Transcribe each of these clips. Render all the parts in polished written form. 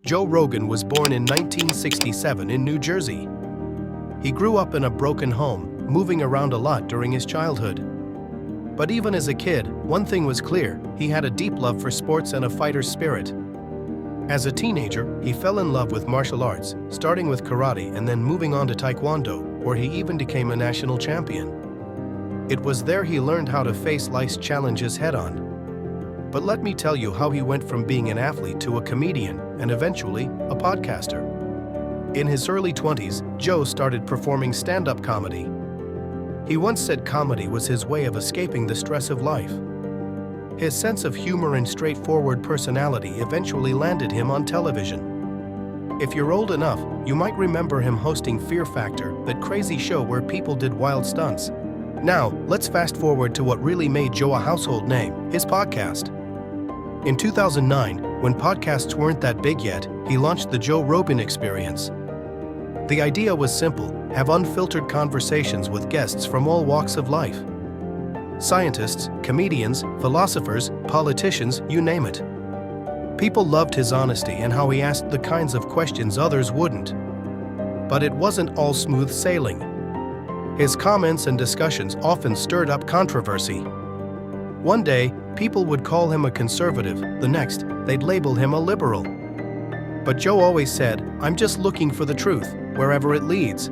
Joe Rogan was born in 1967 in New Jersey. He grew up in a broken home, moving around a lot during his childhood. But even as a kid, one thing was clear: he had a deep love for sports and a fighter's spirit. As a teenager, he fell in love with martial arts, starting with karate and then moving on to taekwondo, where he even became a national champion. It was there he learned how to face life's challenges head-on. But let me tell you how he went from being an athlete to a comedian and eventually a podcaster. In his early 20s, Joe started performing stand-up comedy. He once said comedy was his way of escaping the stress of life. His sense of humor and straightforward personality eventually landed him on television. If you're old enough, you might remember him hosting Fear Factor, that crazy show where people did wild stunts. Now, let's fast forward to what really made Joe a household name: his podcast. In 2009, when podcasts weren't that big yet, he launched the Joe Rogan Experience. The idea was simple: have unfiltered conversations with guests from all walks of life. Scientists, comedians, philosophers, politicians, you name it. People loved his honesty and how he asked the kinds of questions others wouldn't. But it wasn't all smooth sailing. His comments and discussions often stirred up controversy. One day, people would call him a conservative; the next, they'd label him a liberal. But Joe always said, "I'm just looking for the truth, wherever it leads."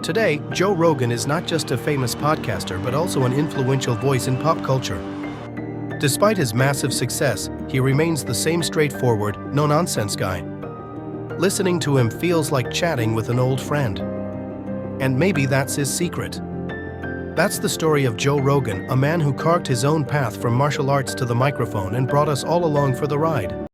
Today, Joe Rogan is not just a famous podcaster but also an influential voice in pop culture. Despite his massive success, he remains the same straightforward, no-nonsense guy. Listening to him feels like chatting with an old friend. And maybe that's his secret. That's the story of Joe Rogan, a man who carved his own path from martial arts to the microphone and brought us all along for the ride.